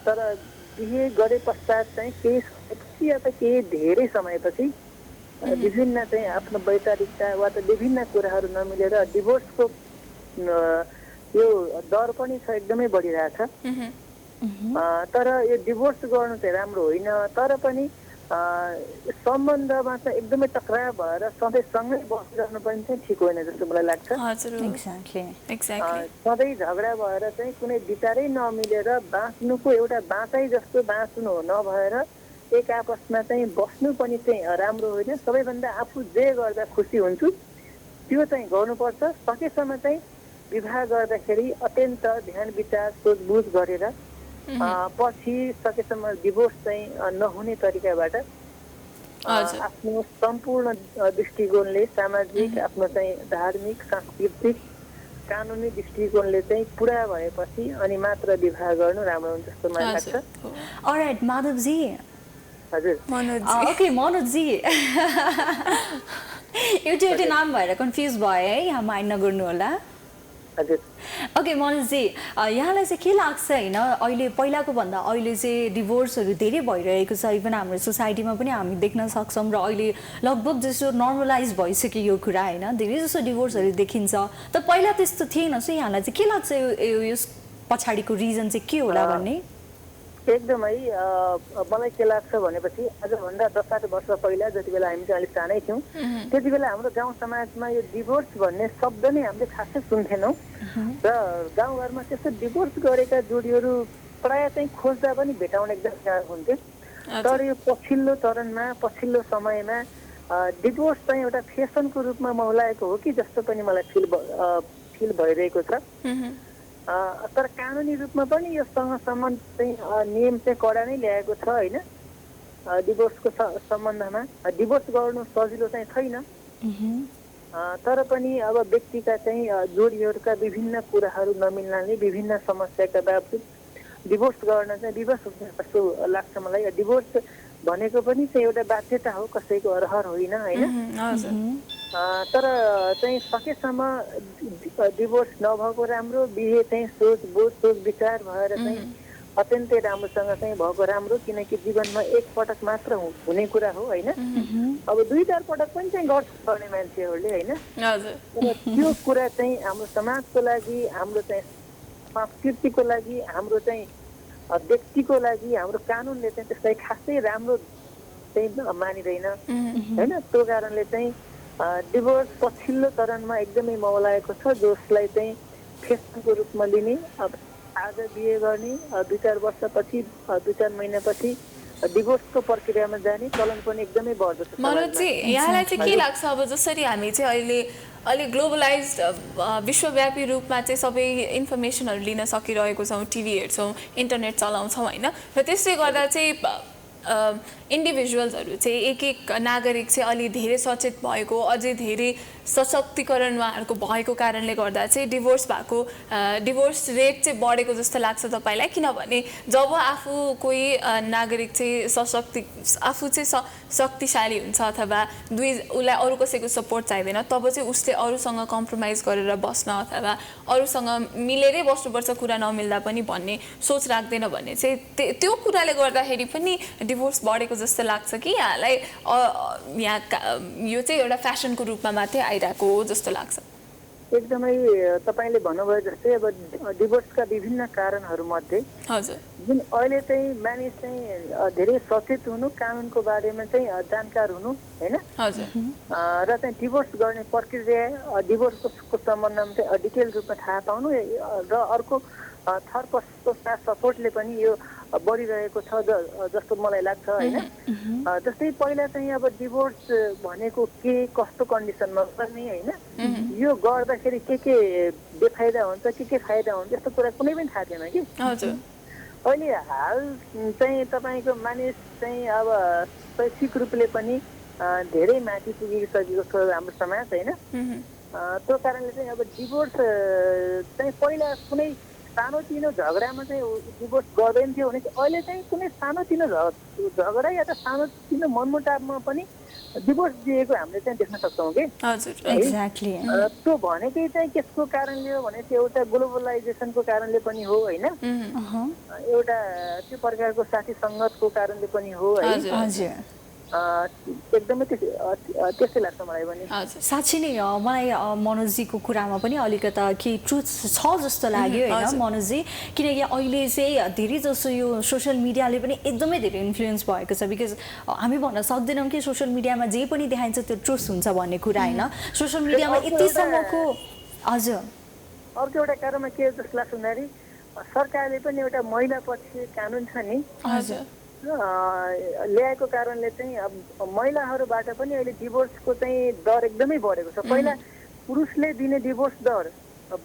तर बिहे गरे पश्चात चाहिँ केही समयपछि या त केही धेरै समयपछि विभिन्न चाहिँ आफ्नो वैचारिकता वा त विभिन्न कुराहरू नमिलेर डिभोर्सको यो दर पनि छ, एकदमै बढिरहेछ। तर यो डिभोर्स गर्नु चाहिँ राम्रो होइन, तर पनि सम्बन्धमा चाहिँ एकदमै टक्राव भएर सधैँ सँगै बसिरहनु पनि चाहिँ ठिक होइन जस्तो मलाई लाग्छ। सधैँ झगडा भएर चाहिँ कुनै विचारै नमिलेर बाँच्नुको एउटा बाँचाइ जस्तो बाँच्नु नभएर एक आपसमा चाहिँ बस्नु पनि चाहिँ राम्रो होइन। सबैभन्दा आफू जे गर्दा खुसी हुन्छु त्यो चाहिँ गर्नुपर्छ। सकेसम्म चाहिँ विवाह गर्दाखेरि अत्यन्त ध्यान विचार सोचबुझ गरेर पछि सकेसम्म डिभोर्स चाहिँ नहुने तरिकाबाट आफ्नो सम्पूर्ण दृष्टिकोणले, सामाजिक, आफ्नो चाहिँ धार्मिक, सांस्कृतिक, कानुनी दृष्टिकोणले चाहिँ पुरा भएपछि अनि मात्र विवाह गर्नु राम्रो हुन्छ जस्तो मलाई लाग्छ। अलराइट माधवजी। हजुर ओके मनोजी एउटा नाम भएर कन्फ्युज भयो है, यहाँ माइन्ड नगर्नु होला। ओके मनोजी, यहाँलाई चाहिँ के लाग्छ होइन अहिले पहिलाको भन्दा अहिले चाहिँ डिभोर्सहरू धेरै भइरहेको छ, इभन हाम्रो सोसाइटीमा पनि हामी देख्न सक्छौँ र अहिले लगभग जस्तो नर्मलाइज भइसक्यो यो कुरा होइन, धेरै जस्तो डिभोर्सहरू देखिन्छ। त पहिला त्यस्तो थिएन, सो यहाँलाई चाहिँ के लाग्छ यो पछाडिको रिजन चाहिँ के होला भन्ने? एकदमै मलाई के लाग्छ भनेपछि आजभन्दा 7-8 वर्ष पहिला जति बेला हामी चाहिँ अलिक सानै थियौँ त्यति बेला हाम्रो गाउँ समाजमा यो डिभोर्स भन्ने शब्द नै हामीले खासै सुन्थेनौँ र गाउँघरमा त्यस्तो डिभोर्स गरेका जोडीहरू प्रायः चाहिँ खोज्दा पनि भेटाउन एकदम गाह्रो हुन्थ्यो। तर यो पछिल्लो चरणमा, पछिल्लो समयमा डिभोर्स चाहिँ एउटा फेसनको रूपमा मौलाएको हो कि जस्तो पनि मलाई फिल भइरहेको छ। तर कानुनी रूपमा पनि योसँग सम्बन्ध चाहिँ नियम चाहिँ कडा नै ल्याएको छ होइन। डिभोर्सको सम्बन्धमा डिभोर्स गर्नु सजिलो चाहिँ छैन, तर पनि अब व्यक्तिका चाहिँ जोडीहरूका विभिन्न कुराहरू नमिल्नाले, विभिन्न समस्याका बावजुद डिभोर्स गर्न चाहिँ विवश हुन्छ जस्तो लाग्छ मलाई। डिभोर्स भनेको पनि चाहिँ एउटा बाध्यता हो, कसैको रहर होइन होइन। तर चाहिँ सकेसम्म डिभोर्स नभएको राम्रो, बिहे चाहिँ सोच विचार भएर चाहिँ अत्यन्तै राम्रोसँग चाहिँ भएको राम्रो, किनकि जीवनमा एकपटक मात्र हुने कुरा हो होइन। अब 2-4 पटक पनि चाहिँ गर्ने मान्छेहरूले होइन। तर त्यो कुरा चाहिँ हाम्रो समाजको लागि, हाम्रो चाहिँ संस्कृतिको लागि, हाम्रो चाहिँ व्यक्तिको लागि हाम्रो कानुनले चाहिँ त्यसलाई खासै राम्रो चाहिँ मानिँदैन होइन। त्यो कारणले चाहिँ डिभोर्स पछिल्लो चरणमा एकदमै मौलाएको छ, जसलाई चाहिँ फेसनको रूपमा लिने, आज बिहे गर्ने, 2-4 वर्षपछि 2-4 महिनापछि डिभोर्सको प्रक्रियामा जाने चलन पनि एकदमै बढ्दो छ। मनोजी, यहाँलाई चाहिँ के लाग्छ अब जसरी हामी चाहिँ अहिले अलि ग्लोबलाइज्ड विश्वव्यापी रूपमा चाहिँ सबै इन्फर्मेसनहरू लिन सकिरहेको छौँ, टिभी हेर्छौँ, इन्टरनेट चलाउँछौँ होइन, र त्यसले गर्दा चाहिँ इन्डिभिजुअल्सहरू चाहिँ एक नागरिक चाहिँ अलि धेरै सचेत भएको, अझै धेरै सशक्तिकरण उहाँहरूको भएको कारणले गर्दा चाहिँ डिभोर्स रेट चाहिँ बढेको जस्तो लाग्छ तपाईँलाई? किनभने जब आफू कोही नागरिक चाहिँ आफू चाहिँ शक्तिशाली हुन्छ अथवा उसलाई अरू कसैको सपोर्ट चाहिँदैन, तब चाहिँ उसले अरूसँग कम्प्रोमाइज गरेर बस्न अथवा अरूसँग मिलेरै बस्नुपर्छ, कुरा नमिल्दा पनि भन्ने सोच राख्दैन भने चाहिँ त्यो कुराले गर्दाखेरि पनि डिभोर्स बढेको जस्तो लाग्छ कि यहाँलाई यहाँ यो चाहिँ एउटा फ्यासनको रूपमा मात्रै आइरहेको हो जस्तो लाग्छ? एकदमै तपाईँले भन्नुभयो जस्तै अब डिभोर्सका विभिन्न कारणहरूमध्ये हजुर जुन अहिले चाहिँ मानिस चाहिँ धेरै सचेत हुनु, कानुनको बारेमा चाहिँ जानकार हुनु होइन, हजुर, र चाहिँ डिभोर्स गर्ने प्रक्रिया, डिभोर्सको सम्बन्धमा चाहिँ डिटेल रूपमा थाहा पाउनु, र अर्को थर्ड पर्सनको साथ सपोर्टले पनि यो बढिरहेको छ जस्तो मलाई लाग्छ होइन। जस्तै पहिला चाहिँ अब डिभोर्स भनेको के कस्तो कन्डिसनमा गर्ने होइन, यो गर्दाखेरि के बेफाइदा हुन्छ, के फाइदा हुन्छ, यस्तो कुरा कुनै पनि थाहा थिएन कि। अहिले हाल चाहिँ तपाईँको मानिस चाहिँ अब शैक्षिक रूपले पनि धेरै माथि पुगिसकेको छ हाम्रो समाज होइन। त्यो कारणले चाहिँ अब डिभोर्स चाहिँ पहिला कुनै सानोतिनो झगडामा चाहिँ डिभोर्स गर्दैन थियो भने अहिले चाहिँ कुनै सानोतिनो झगडा या त सानोतिनो मनमुटावमा पनि डिभोर्स दिएको हामीले चाहिँ देख्न सक्छौँ कि। एक्ज्याक्टली। त्यो भनेकै चाहिँ त्यसको कारणले हो भने चाहिँ एउटा ग्लोबलाइजेसनको कारणले पनि हो होइन, एउटा त्यो प्रकारको साथी सङ्गतको कारणले पनि हो है। एकदमै त्यस्तै लाग्छ मलाई पनि। साँच्चै नै मलाई मनोजीको कुरामा पनि अलिकता केही ट्रुथ छ जस्तो लाग्यो होइन मनोजी, किनकि अहिले चाहिँ धेरै जसो यो सोसियल मिडियाले पनि एकदमै धेरै इन्फ्लुएन्स भएको छ। बिकज हामी भन्न सक्दैनौँ कि सोसियल मिडियामा जे पनि देखाइन्छ त्यो ट्रुथ हुन्छ भन्ने कुरा होइन, सोसियल मिडियामा यतिसम्मको। हजुर, अर्को एउटा कारणमा के जस्तो लाग्छ भन्दाखेरि सरकारले पनि एउटा महिला पक्ष कानुन छ नि ल्याएको कारणले चाहिँ अब महिलाहरूबाट पनि अहिले डिभोर्सको चाहिँ दर एकदमै बढेको छ। पहिला पुरुषले दिने डिभोर्स दर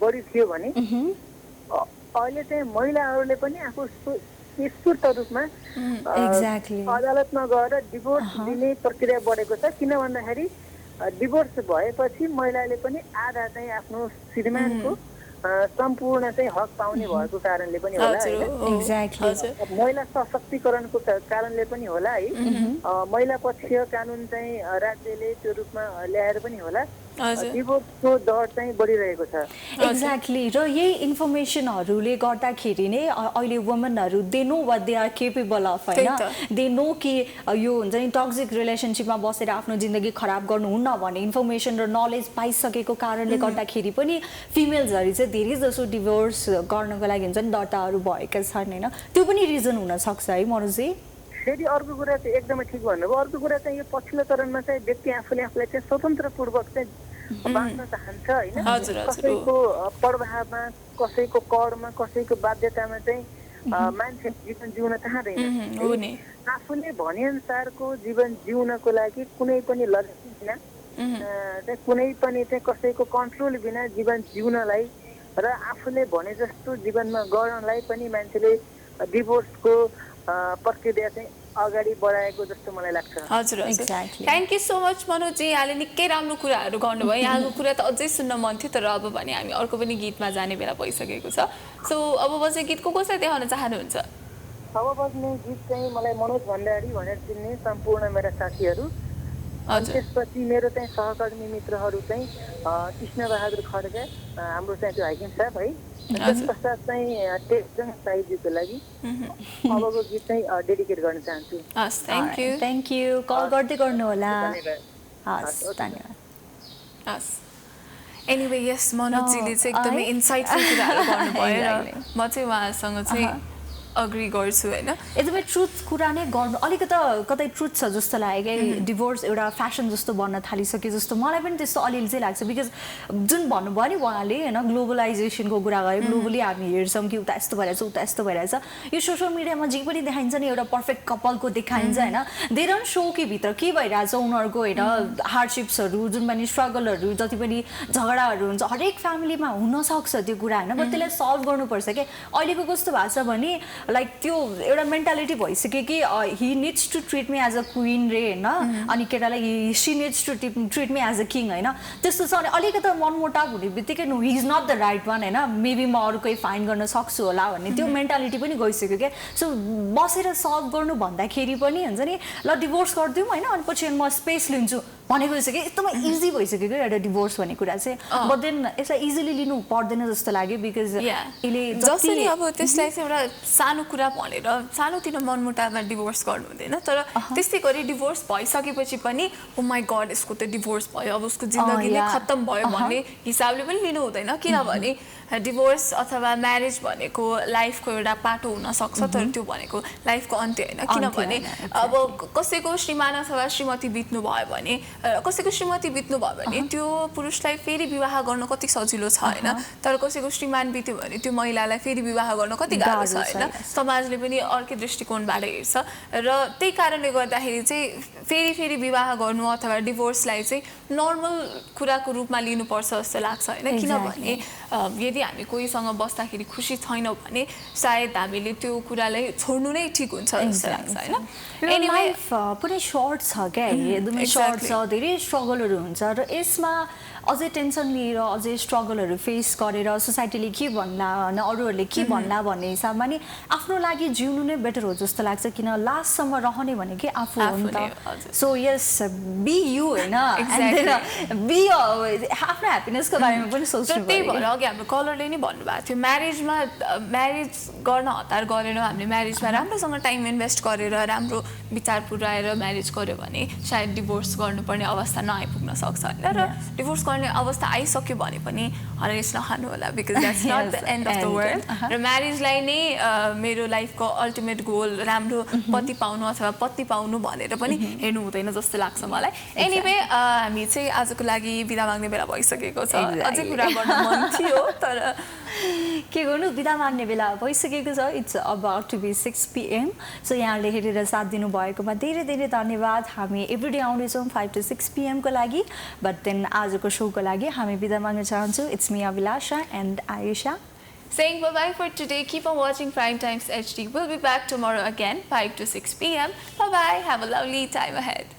बढी थियो भने अहिले चाहिँ महिलाहरूले पनि आफू स्फूर्त रूपमा अदालतमा गएर डिभोर्स दिने प्रक्रिया बढेको छ। किन भन्दाखेरि डिभोर्स भएपछि महिलाले पनि आधा चाहिँ आफ्नो श्रीमानको सम्पूर्ण चाहिँ हक पाउने भएको कारणले पनि होला है। महिला सशक्तिकरणको कारणले पनि होला है, महिला पक्षीय कानुन चाहिँ राज्यले त्यो रूपमा ल्याएर पनि होला डिभोर्सको दर चाहिँ बढिरहेको छ। एक्ज्याक्टली। र यही इन्फर्मेसनहरूले गर्दाखेरि नै अहिले वुमेनहरू they know what they are capable of होइन, दे नो कि यो हुन्छ नि टक्सिक रिलेसनसिपमा बसेर आफ्नो जिन्दगी खराब गर्नुहुन्न भन्ने इन्फर्मेसन र नलेज पाइसकेको कारणले गर्दाखेरि पनि फिमेल्सहरू चाहिँ धेरै जसो डिभोर्स गर्नको लागि हुन्छ नि दर्ताहरू भएका छन् होइन, त्यो पनि रिजन हुनसक्छ है मनोजी? फेरि अर्को कुरा चाहिँ एकदमै ठिक भन्नुभयो। अर्को कुरा चाहिँ यो पछिल्लो चरणमा चाहिँ व्यक्ति आफूले आफूलाई चाहिँ स्वतन्त्रपूर्वक चाहिँ बाँच्न चाहन्छ होइन, कसैको प्रभावमा, कसैको करमा, कसैको बाध्यतामा चाहिँ मान्छे जीवन जिउन चाहँदैन। आफूले भनेअनुसारको जीवन जिउनको लागि कुनै पनि लक्ष्य बिना, कुनै पनि चाहिँ कसैको कन्ट्रोल बिना जीवन जिउनलाई र आफूले भने जस्तो जीवनमा गर्नलाई पनि मान्छेले डिभोर्सको प्रक्रिया चाहिँ अगाडि बढाएको जस्तो मलाई लाग्छ। हजुर, थ्याङ्क यू सो मच मनोजी, यहाँले निकै राम्रो कुराहरू गर्नुभयो। यहाँको कुरा त अझै सुन्न मन थियो, तर अब भने हामी अर्को पनि गीतमा जाने बेला भइसकेको छ। सो अब बस्ने गीत कसलाई देखाउन चाहनुहुन्छ? अब बस्ने गीत चाहिँ मलाई मनोज भण्डारी भनेर चिन्ने सम्पूर्ण मेरा साथीहरू, त्यसपछि मेरो चाहिँ सहकर्मी मित्रहरू चाहिँ कृष्ण बहादुर खड्का, हाम्रो चाहिँ त्यो हाकिम साहब है, त्यस पश्चात चाहिँ टेक्जङ साहित्यको लागि अबको गीत चाहिँ डेडिकेट गर्न चाहन्छु। थ्याङ्क यू, कल गर्दै गर्नु होला। हस्, धन्यवाद। हस्, एनिवे यस मनोजीले चाहिँ एकदमै इन्साइटफुल कुराहरू गर्नुभयो र म चाहिँ उहाँसँग चाहिँ अग्री गर्छु होइन एकदमै ट्रुथ कुरा नै गर्नु अलिकति कतै ट्रुथ छ जस्तो लाग्यो कि डिभोर्स एउटा फ्यासन जस्तो बन्न थालिसक्यो जस्तो मलाई पनि त्यस्तो अलिअलि चाहिँ लाग्छ बिकज जुन भन्नुभयो नि उहाँले होइन ग्लोबलाइजेसनको कुरा गरे ग्लोबली हामी हेर्छौँ कि उता यस्तो भइरहेछ उता यस्तो भइरहेछ यो सोसियल मिडियामा जे पनि देखाइन्छ नि एउटा पर्फेक्ट कपालको देखाइन्छ होइन दे डोन्ट सो कि भित्र के भइरहेछ उनीहरूको होइन हार्डसिप्सहरू जुन पनि स्ट्रगलहरू जति पनि झगडाहरू हुन्छ हरेक फ्यामिलीमा हुनसक्छ त्यो कुरा होइन बट त्यसलाई सल्भ गर्नुपर्छ कि अहिलेको कस्तो भएको छ भने लाइक त्यो एउटा मेन्टालिटी भइसक्यो कि he needs to treat me as a queen रे होइन अनि केटालाई she needs to treat me as a king होइन त्यस्तो छ अनि अलिकति मनमुटाव हुने बित्तिकै no he is not the right one होइन मेबी म अरू कोही फाइन गर्न सक्छु होला भन्ने त्यो मेन्टालिटी पनि गइसक्यो क्या सो बसेर सल्भ गर्नु भन्दाखेरि पनि हुन्छ नि ल डिभोर्स गरिदिउँ होइन अनि पछि म स्पेस लिन्छु भनेको भइसक्यो एकदमै इजी भइसक्यो क्या एउटा डिभोर्स भन्ने कुरा चाहिँ बट देन यसलाई इजिली लिनु पर्दैन जस्तो लाग्यो बिकज यसले जसरी अब त्यसलाई चाहिँ एउटा सानो कुरा भनेर सानोतिनो मनमुटावमा डिभोर्स गर्नु हुँदैन तर त्यस्तै गरी डिभोर्स भइसकेपछि पनि ओ माई गड यसको त डिभोर्स भयो अब उसको जिन्दगी नै खत्तम भयो भन्ने हिसाबले पनि लिनु हुँदैन किनभने डिभोर्स अथवा म्यारेज भनेको लाइफको एउटा पाटो हुनसक्छ तर त्यो भनेको लाइफको अन्त्य होइन किनभने अब कसैको श्रीमान अथवा श्रीमती बित्नु भयो भने कसैको श्रीमती बित्नु भयो भने त्यो पुरुषलाई फेरि विवाह गर्न कति सजिलो छ होइन तर कसैको श्रीमान बित्यो भने त्यो महिलालाई फेरि विवाह गर्न कति गाह्रो छ होइन समाजले पनि अर्कै दृष्टिकोणबाट हेर्छ र त्यही कारणले गर्दाखेरि चाहिँ फेरि विवाह गर्नु अथवा डिभोर्सलाई चाहिँ नर्मल कुराको रूपमा लिनुपर्छ जस्तो लाग्छ होइन किनभने यदि हामी कोहीसँग बस्दाखेरि खुसी छैनौँ भने सायद हामीले त्यो कुरालाई छोड्नु नै ठिक हुन्छ जस्तो लाग्छ होइन लाइफ पुरै सर्ट छ क्या एकदमै सर्ट छ धेरै स्ट्रगलहरू हुन्छ र यसमा अझै टेन्सन लिएर अझै स्ट्रगलहरू फेस गरेर सोसाइटीले के भन्ला होइन अरूहरूले के भन्ला भन्ने हिसाबमा नि आफ्नो लागि जिउनु नै बेटर हो जस्तो लाग्छ किन लास्टसम्म रहने भनेकै आफू हो नि त सो यस बी यु होइन बी आफ्नो ह्याप्पिनेसको बारेमा पनि सोच्नु त्यही भएर अघि हाम्रो कलरले नै भन्नुभएको थियो म्यारेज गर्न हतार गरेर हामीले म्यारेजमा राम्रोसँग टाइम इन्भेस्ट गरेर राम्रो विचार पुऱ्याएर म्यारेज गर्यो भने सायद डिभोर्स गर्नुपर्ने अवस्था नआइपुग्न सक्छ होइन र डिभोर्स गर्ने अवस्था आइसक्यो भने पनि हरेस नखानु होला because that's not the end of the world र म्यारेजलाई नै मेरो लाइफको अल्टिमेट गोल राम्रो पति पाउनु अथवा पत्नी पाउनु भनेर पनि हेर्नु हुँदैन जस्तो लाग्छ मलाई एनिवे हामी चाहिँ आजको लागि बिदा माग्ने बेला भइसकेको छ अझै कुरा गर्न मन थियो तर के गर्नु बिदा माग्ने बेला भइसकेको छ it's about to be 6 PM so यहाँले हेरेर साथ दिनुभएकोमा धेरै धेरै धन्यवाद हामी एभ्रिडे आउँदैछौँ 5 to 6 PM को लागि बट देन आजको शोको लागि हामी बिदा माग्न चाहन्छौँ it's me Abhilasha and Ayusha Saying bye-bye for today. Keep on watching Prime Times HD. We'll be back tomorrow again, 5 to 6 PM. Bye-bye. Have a lovely time ahead.